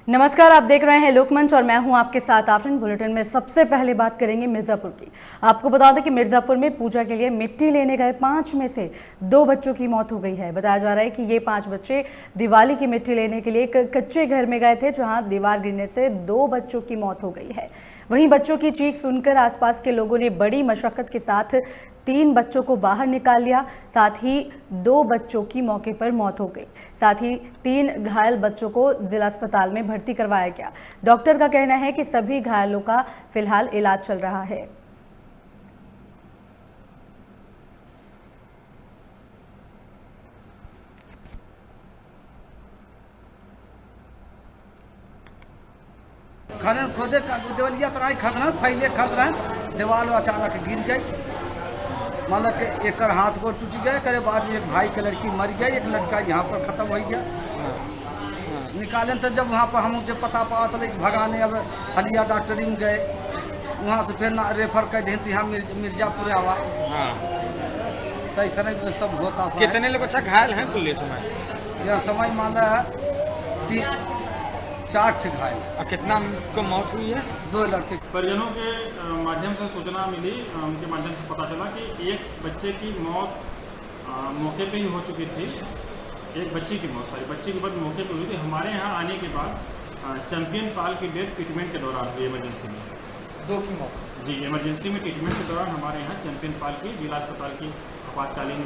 नमस्कार, आप देख रहे हैं लोकमंच और मैं हूं आपके साथ आफरीन। बुलेटिन में सबसे पहले बात करेंगे मिर्जापुर की। आपको बता दें कि मिर्जापुर में पूजा के लिए मिट्टी लेने गए 5 में से 2 बच्चों की मौत हो गई है। बताया जा रहा है कि ये 5 बच्चे दिवाली की मिट्टी लेने के लिए एक कच्चे घर में गए थे, जहां दीवार गिरने से 2 बच्चों की मौत हो गई है। वहीं बच्चों की चीख सुनकर आसपास के लोगों ने बड़ी मशक्कत के साथ 3 बच्चों को बाहर निकाल लिया। साथ ही 2 बच्चों की मौके पर मौत हो गई। साथ ही 3 घायल बच्चों को जिला अस्पताल में भर्ती करवाया गया। डॉक्टर का कहना है कि सभी घायलों का फिलहाल इलाज चल रहा है। खाने खोदे देवलिया तराई खदना फैले खदना दीवार अचानक गिर गई। मतलब कि एक हाथ को टूट गया, करे बाद में एक भाई की लड़की मर गई, एक लड़का यहाँ पर ख़त्म हो गया। निकाले तो जब वहाँ पर हम जब पता पाया तो भगाने अब हलिया डॉक्टरी में गए, वहाँ से फिर रेफर कर दें तो यहाँ मिर्जापुर आवा। तो इस तरह सब होता। कितने लोग अच्छा घायल हैं कुल समय? यह समय मान ला 4 घायल। और कितना को मौत हुई है? 2 लड़के। परिजनों के माध्यम से सूचना मिली, उनके माध्यम से पता चला कि एक बच्चे की मौत मौके पे ही हो चुकी थी। एक बच्ची की मौत, बच्ची की मौत मौके पे हुई थी। हमारे यहाँ आने के बाद चैंपियन पाल की डेथ ट्रीटमेंट के दौरान हुई इमरजेंसी में। 2 की मौत जी इमरजेंसी में ट्रीटमेंट के दौरान हमारे यहाँ चैंपियन पाल की जिला अस्पताल की आपातकालीन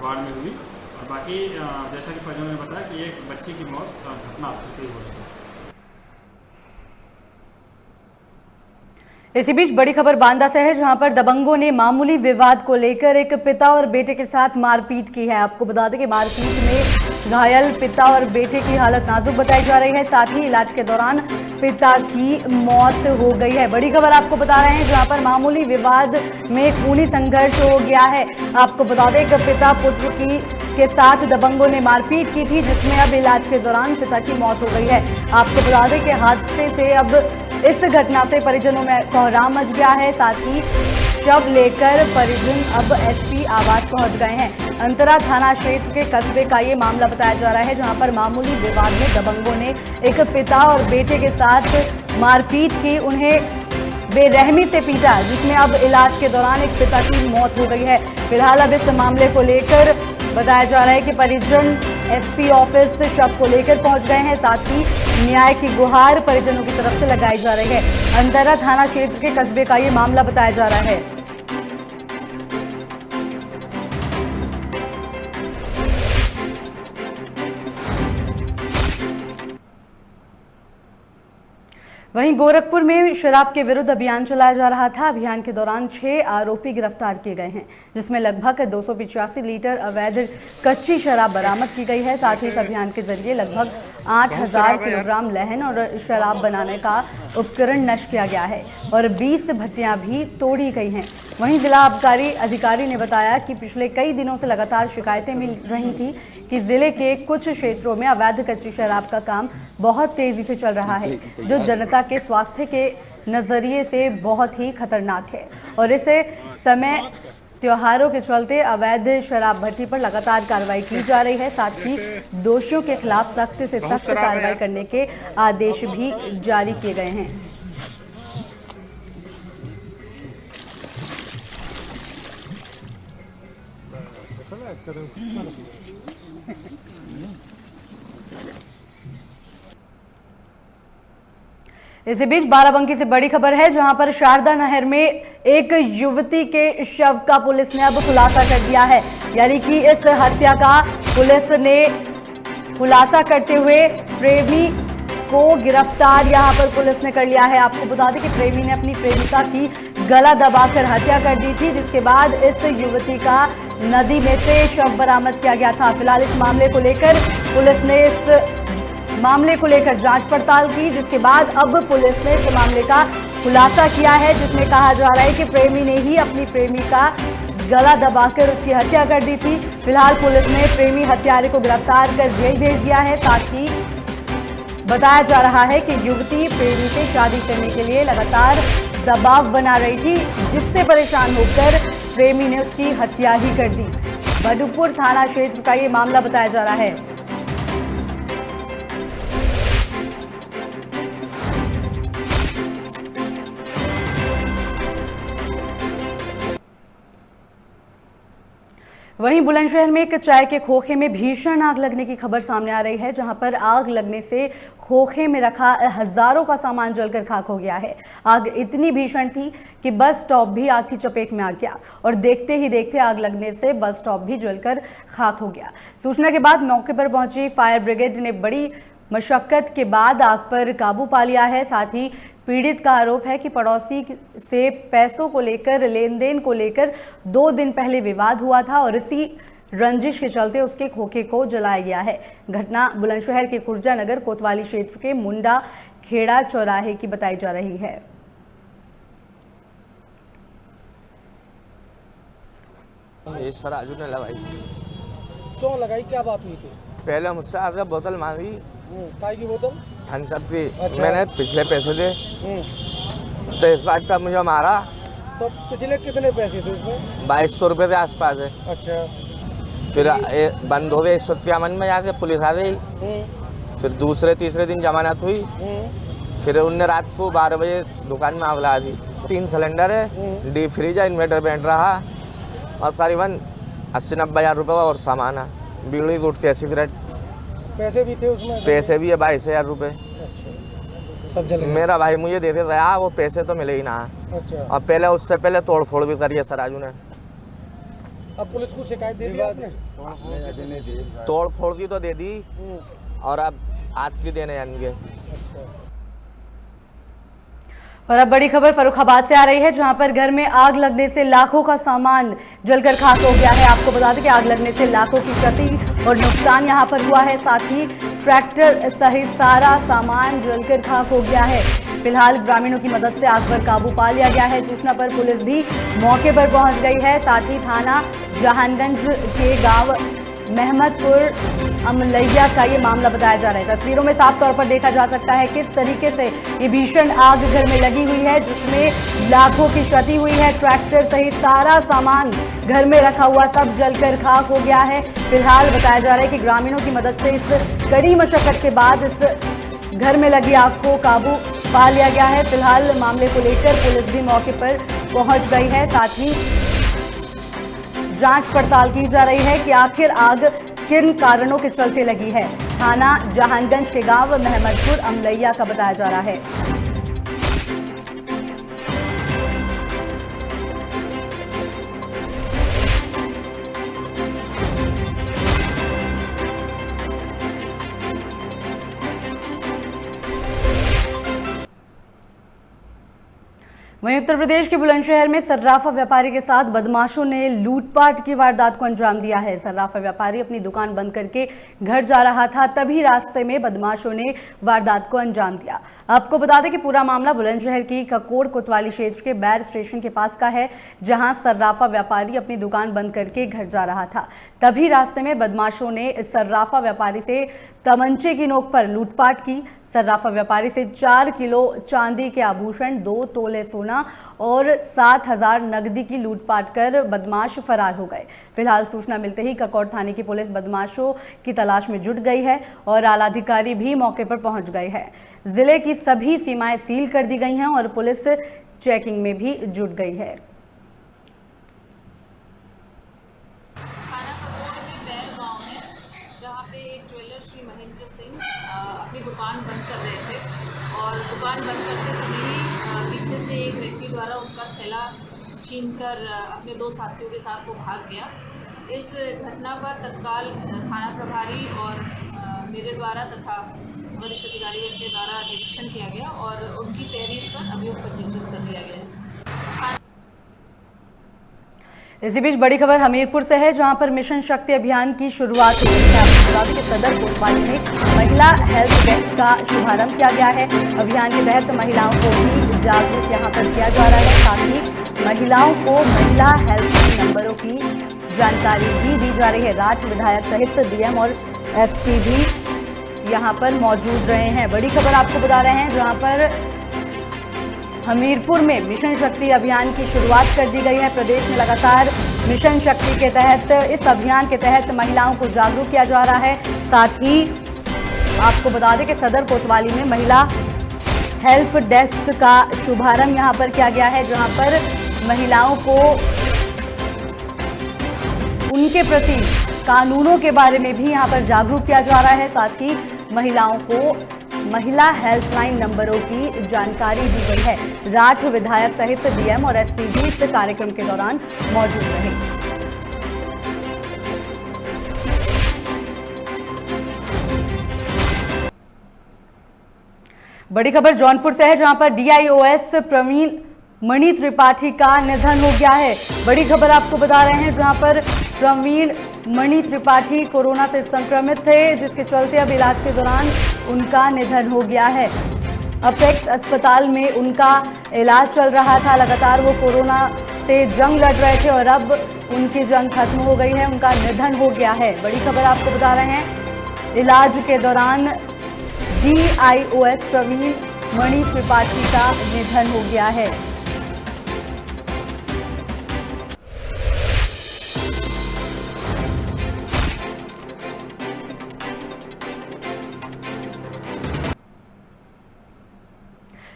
वार्ड में हुई। और बाकी जैसा कि परिजनों ने बताया कि एक बच्ची की मौत घटनास्थल पर हो चुकी है। इसी बीच बड़ी खबर बांदा से है, जहां पर दबंगों ने मामूली विवाद को लेकर एक पिता और बेटे के साथ मारपीट की है। आपको बता दें कि मारपीट में घायल पिता और बेटे की हालत नाजुक बताई जा रही है। साथ ही इलाज के दौरान पिता की मौत हो गई है। बड़ी खबर आपको बता रहे हैं, जहां पर मामूली विवाद में खूनी संघर्ष हो गया है। आपको बता दें कि पिता पुत्र के साथ दबंगों ने मारपीट की थी, जिसमें अब इलाज के दौरान पिता की मौत हो गई है। आपको बता दें कि हादसे से अब इस घटना से परिजनों में कोहराम मच गया है। साथ ही शव लेकर परिजन अब एसपी आवास पहुंच गए हैं। अंतरा थाना क्षेत्र के कस्बे का ये मामला बताया जा रहा है, जहां पर मामूली विवाद में दबंगों ने एक पिता और बेटे के साथ मारपीट की, उन्हें बेरहमी से पीटा, जिसमें अब इलाज के दौरान एक पिता की मौत हो गई है। फिलहाल अब इस मामले को लेकर बताया जा रहा है कि परिजन एसपी ऑफिस से शव को लेकर पहुंच गए हैं। साथ ही न्याय की गुहार परिजनों की तरफ से लगाई जा रही है। अंतरा थाना क्षेत्र के कस्बे का ये मामला बताया जा रहा है। वहीं गोरखपुर में शराब के विरुद्ध अभियान चलाया जा रहा था। अभियान के दौरान 6 आरोपी गिरफ्तार किए गए हैं, जिसमें लगभग 285 लीटर अवैध कच्ची शराब बरामद की गई है। साथ ही इस अभियान के जरिए लगभग 8000 किलोग्राम लहन और शराब बनाने का उपकरण नष्ट किया गया है और 20 भट्टियां भी तोड़ी गई हैं। वहीं जिला आबकारी अधिकारी ने बताया कि पिछले कई दिनों से लगातार शिकायतें मिल रही थी कि जिले के कुछ क्षेत्रों में अवैध कच्ची शराब का काम बहुत तेजी से चल रहा है, जो जनता के स्वास्थ्य के नजरिए से बहुत ही खतरनाक है। और इस समय त्योहारों के चलते अवैध शराब भट्टी पर लगातार कार्रवाई की जा रही है। साथ ही दोषियों के खिलाफ सख्त से सख्त कार्रवाई करने के आदेश भी जारी किए गए हैं। इसी बीच बाराबंकी से बड़ी खबर है, जहां पर शारदा नहर में एक युवती के शव का पुलिस ने अब खुलासा कर दिया है। यानी कि इस हत्या का पुलिस ने खुलासा करते हुए प्रेमी को गिरफ्तार यहां पर पुलिस ने कर लिया है। आपको बता दें कि प्रेमी ने अपनी प्रेमिका की गला दबाकर हत्या कर दी थी, जिसके बाद इस युवती का नदी में से शव बरामद किया गया था। फिलहाल इस मामले को लेकर पुलिस ने जांच पड़ताल की, जिसके बाद अब पुलिस ने इस मामले का खुलासा किया है, जिसमें कहा जा रहा है कि प्रेमी ने ही अपनी प्रेमिका गला दबाकर उसकी हत्या कर दी थी। फिलहाल पुलिस ने प्रेमी हत्यारे को गिरफ्तार कर जेल भेज दिया है। साथ ही बताया जा रहा है कि युवती प्रेमी से शादी करने के लिए लगातार दबाव बना रही थी, जिससे परेशान होकर प्रेमी ने उसकी हत्या ही कर दी। मधुपुर थाना क्षेत्र का ये मामला बताया जा रहा है। वहीं बुलंदशहर में एक चाय के खोखे में भीषण आग लगने की खबर सामने आ रही है, जहां पर आग लगने से खोखे में रखा हजारों का सामान जलकर खाक हो गया है। आग इतनी भीषण थी कि बस स्टॉप भी आग की चपेट में आ गया और देखते ही देखते आग लगने से बस स्टॉप भी जलकर खाक हो गया। सूचना के बाद मौके पर पहुंची फायर ब्रिगेड ने बड़ी मशक्कत के बाद आग पर काबू पा लिया है। साथ ही पीड़ित का आरोप है कि पड़ोसी से पैसों को लेकर, लेन देन को लेकर 2 दिन पहले विवाद हुआ था और इसी रंजिश के चलते उसके खोखे को जलाया गया है। घटना बुलंदशहर के खुर्जा नगर कोतवाली क्षेत्र के मुंडा खेड़ा चौराहे की बताई जा रही है। ये सराजू ने लगाई। क्यों लगाई, क्या बात हुई थी? पहले मुझसे आके बोतल मांगी, काय की बोतल? थम्स अप की। अच्छा। मैंने पिछले पैसे दे तो इस बात का मुझे मारा। तो पिछले कितने पैसे थे उसमें? 2200 रुपये के आसपास है। अच्छा। फिर बंद हो गए 151 में, जाके पुलिस आ गई। फिर दूसरे तीसरे दिन जमानत हुई। फिर उनने रात को 12 बजे दुकान में आग लगा दी। 3 सिलेंडर है, डीप फ्रीज है, इन्वर्टर बैठ रहा और करीबन 80-90 हज़ार रुपये का और सामान है। बीड़ी गुटखी है, सिगरेट। पैसे भी थे उसमें? पैसे भी है 22,000 रुपये। अच्छा। सब जल गए? मेरा भाई मुझे देते थे, वो पैसे तो मिले ही ना। अच्छा। और पहले उससे पहले तोड़ फोड़ भी करी है सराजू ने। अब पुलिस को शिकायत दे दी आपने? तोड़ फोड़ की तो दे दी और अब आज की देने जाएंगे। और अब बड़ी खबर फर्रुखाबाद से आ रही है, जहां पर घर में आग लगने से लाखों का सामान जलकर खाक हो गया है। आपको बता दें कि आग लगने से लाखों की क्षति और नुकसान यहां पर हुआ है। साथ ही ट्रैक्टर सहित सारा सामान जलकर खाक हो गया है। फिलहाल ग्रामीणों की मदद से आग पर काबू पा लिया गया है। सूचना पर पुलिस भी मौके पर पहुंच गई है। साथ ही थाना जहानगंज के गांव महमदपुर अमलैया का ये मामला बताया जा रहा है। तस्वीरों में साफ तौर पर देखा जा सकता है किस तरीके से ये भीषण आग घर में लगी हुई है, जिसमें लाखों की क्षति हुई है। ट्रैक्टर सहित सारा सामान घर में रखा हुआ सब जलकर खाक हो गया है। फिलहाल बताया जा रहा है कि ग्रामीणों की मदद से इस कड़ी मशक्कत के बाद इस घर में लगी आग को काबू पा लिया गया है। फिलहाल मामले को लेकर पुलिस भी मौके पर पहुंच गई है। साथ ही जांच पड़ताल की जा रही है कि आखिर आग किन कारणों के चलते लगी है। थाना जहानगंज के गांव महमदपुर अमलैया का बताया जा रहा है। वहीं उत्तर प्रदेश के बुलंदशहर में सर्राफा व्यापारी के साथ बदमाशों ने लूटपाट की वारदात को अंजाम दिया है। सर्राफा व्यापारी अपनी दुकान बंद करके घर जा रहा था, तभी रास्ते में बदमाशों ने वारदात को अंजाम दिया। आपको बता दें कि पूरा मामला बुलंदशहर की ककोड़ कोतवाली क्षेत्र के बैर स्टेशन के पास का है, जहां सर्राफा व्यापारी अपनी दुकान बंद करके घर जा रहा था। तभी रास्ते में बदमाशों ने सर्राफा व्यापारी से तमंचे की नोक पर लूटपाट की। सर्राफा व्यापारी से 4 किलो चांदी के आभूषण, 2 तोले सोना और 7,000 नकदी की लूटपाट कर बदमाश फरार हो गए। फिलहाल सूचना मिलते ही ककोड़ थाने की पुलिस बदमाशों की तलाश में जुट गई है और आला अधिकारी भी मौके पर पहुंच गए हैं। जिले की सभी सीमाएं सील कर दी गई हैं और पुलिस चेकिंग में भी जुट गई है। अपनी दुकान बंद कर रहे थे और दुकान बंद करते समय ही पीछे से एक व्यक्ति द्वारा उनका थैला छीनकर अपने 2 साथियों के साथ वो भाग गया। इस घटना पर तत्काल थाना प्रभारी और मेरे द्वारा तथा वरिष्ठ अधिकारियों के द्वारा निरीक्षण किया गया और उनकी तहरीर पर अभियोग पंजीकृत कर दिया गया। इसी बीच बड़ी खबर हमीरपुर से है, जहां पर मिशन शक्ति अभियान की शुरुआत हुई है। आपको के सदर कोतवाली में महिला हेल्प डेस्क का शुभारंभ किया गया है। अभियान के तहत महिलाओं को भी जागरूक यहां पर किया जा रहा है। साथ ही महिलाओं को महिला हेल्पलाइन नंबरों की जानकारी भी दी जा रही है। राज विधायक सहित डीएम और एसपी भी यहां पर मौजूद रहे हैं। बड़ी खबर आपको बता रहे हैं, जहां पर हमीरपुर में मिशन शक्ति अभियान की शुरुआत कर दी गई है। प्रदेश में लगातार मिशन शक्ति के तहत, इस अभियान के तहत महिलाओं को जागरूक किया जा रहा है। साथ ही आपको बता दें कि सदर कोतवाली में महिला हेल्प डेस्क का शुभारंभ यहां पर किया गया है, जहां पर महिलाओं को उनके प्रति कानूनों के बारे में भी यहाँ पर जागरूक किया जा रहा है। साथ ही महिलाओं को महिला हेल्पलाइन नंबरों की जानकारी दी गई है। राठ विधायक सहित डीएम और एसपी भी इस कार्यक्रम के दौरान मौजूद रहे। बड़ी खबर जौनपुर से है, जहां पर डीआईओएस प्रवीण मणि त्रिपाठी का निधन हो गया है। बड़ी खबर आपको बता रहे हैं, जहां पर प्रवीण मणि त्रिपाठी कोरोना से संक्रमित थे, जिसके चलते अब इलाज के दौरान उनका निधन हो गया है। अपेक्स अस्पताल में उनका इलाज चल रहा था। लगातार वो कोरोना से जंग लड़ रहे थे और अब उनकी जंग खत्म हो गई है, उनका निधन हो गया है। बड़ी खबर आपको बता रहे हैं, इलाज के दौरान डीआईओएस प्रवीण मणि त्रिपाठी का निधन हो गया है।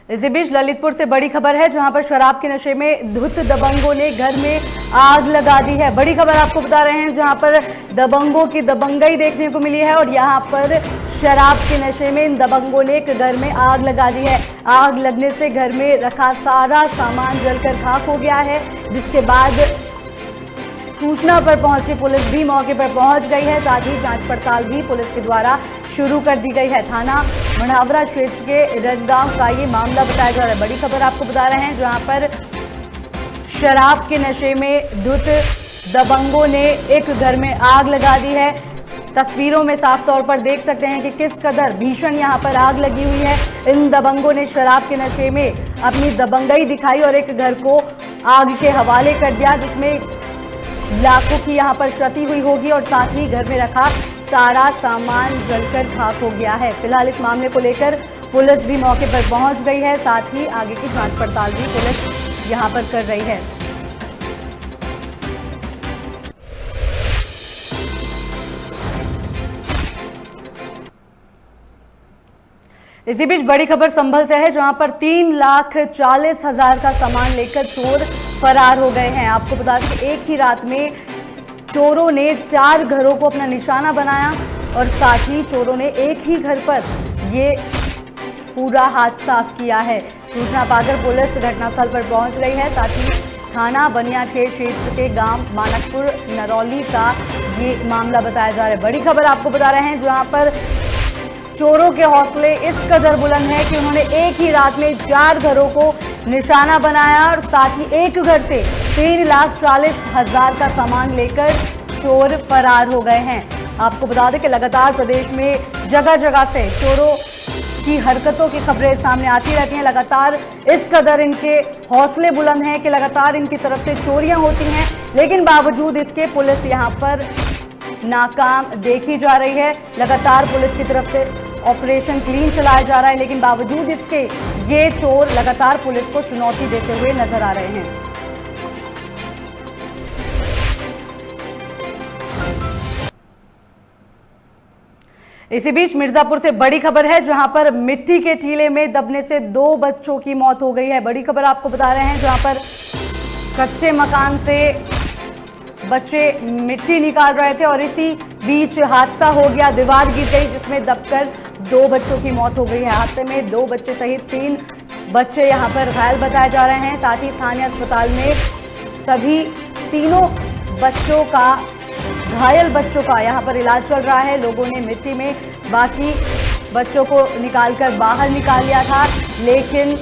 इसी बीच ललितपुर से बड़ी खबर है, जहां पर शराब के नशे में धुत दबंगों ने घर में आग लगा दी है। बड़ी खबर आपको बता रहे हैं, जहां पर दबंगों की दबंगई देखने को मिली है और यहां पर शराब के नशे में इन दबंगों ने एक घर में आग लगा दी है। आग लगने से घर में रखा सारा सामान जलकर खाक हो गया है, जिसके बाद सूचना पर पहुंची पुलिस भी मौके पर पहुंच गई है। साथ ही जांच पड़ताल भी पुलिस के द्वारा शुरू कर दी गई है। थाना मढ़ावरा क्षेत्र के रंगांव का ये मामला बताया जा रहा है। बड़ी खबर आपको बता रहे हैं, जहां पर शराब के नशे में धुत दबंगों ने एक घर में आग लगा दी है। तस्वीरों में साफ तौर पर देख सकते हैं कि किस कदर भीषण यहां पर आग लगी हुई है। इन दबंगों ने शराब के नशे में अपनी दबंगई दिखाई और एक घर को आग के हवाले कर दिया, जिसमें लाखों की यहां पर क्षति हुई होगी और साथ ही घर में रखा सारा सामान जलकर खाक हो गया है। फिलहाल इस मामले को लेकर पुलिस भी मौके पर पहुंच गई है। साथ ही आगे की जांच पड़ताल भी पुलिस यहां पर कर रही है। इसी बीच बड़ी खबर संभल से है, जहां पर 3,40,000 का सामान लेकर चोर फरार हो गए हैं। आपको बता दें कि एक ही रात में चोरों ने 4 घरों को अपना निशाना बनाया और साथ ही चोरों ने एक ही घर पर ये पूरा हाथ साफ किया है। सूचना पाकर पुलिस घटनास्थल पर पहुंच गई है। साथ ही थाना बनियाठेर क्षेत्र के गांव मानकपुर नरौली का ये मामला बताया जा रहा है। बड़ी खबर आपको बता रहे हैं, जहां पर चोरों के हौसले इस कदर बुलंद है कि उन्होंने एक ही रात में 4 घरों को निशाना बनाया और साथ ही एक घर से 3,40,000 का सामान लेकर चोर फरार हो गए हैं। आपको बता दें कि लगातार प्रदेश में जगह जगह से चोरों की हरकतों की खबरें सामने आती रहती हैं। लगातार इस कदर इनके हौसले बुलंद हैं कि लगातार इनकी तरफ से चोरियां होती हैं, लेकिन बावजूद इसके पुलिस यहां पर नाकाम देखी जा रही है। लगातार पुलिस की तरफ से ऑपरेशन क्लीन चलाया जा रहा है, लेकिन बावजूद इसके ये चोर लगातार पुलिस को चुनौती देते हुए नजर आ रहे हैं। इसी बीच मिर्जापुर से बड़ी खबर है, जहां पर मिट्टी के टीले में दबने से 2 बच्चों की मौत हो गई है। बड़ी खबर आपको बता रहे हैं, जहां पर कच्चे मकान से बच्चे मिट्टी निकाल रहे थे और इसी बीच हादसा हो गया। दीवार गिर गई, जिसमें दबकर 2 बच्चों की मौत हो गई है। हादसे में 2 बच्चे सहित 3 बच्चे यहां पर घायल बताए जा रहे हैं। साथ ही स्थानीय अस्पताल में सभी तीनों बच्चों का घायल बच्चों का यहां पर इलाज चल रहा है। लोगों ने मिट्टी में बाकी बच्चों को निकालकर बाहर निकाल लिया था, लेकिन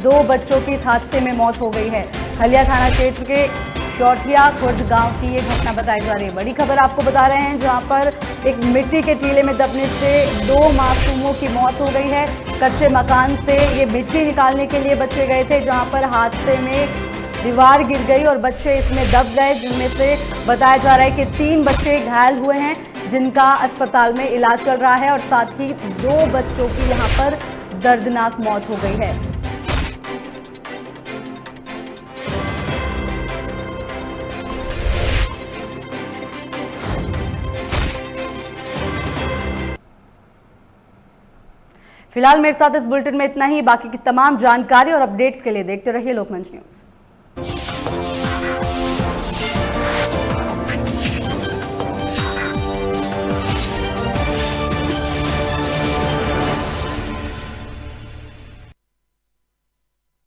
2 बच्चों की इस हादसे में मौत हो गई है। हलिया थाना क्षेत्र के शौठिया खुर्द गांव की ये घटना बताई जा रही है। बड़ी खबर आपको बता रहे हैं, जहां पर एक मिट्टी के टीले में दबने से 2 मासूमों की मौत हो गई है। कच्चे मकान से ये मिट्टी निकालने के लिए बच्चे गए थे, जहां पर हादसे में दीवार गिर गई और बच्चे इसमें दब गए, जिनमें से बताया जा रहा है कि 3 बच्चे घायल हुए हैं, जिनका अस्पताल में इलाज चल रहा है और साथ ही 2 बच्चों की यहां पर दर्दनाक मौत हो गई है। फिलहाल मेरे साथ इस बुलेटिन में इतना ही। बाकी की तमाम जानकारी और अपडेट्स के लिए देखते रहिए लोकमंच न्यूज।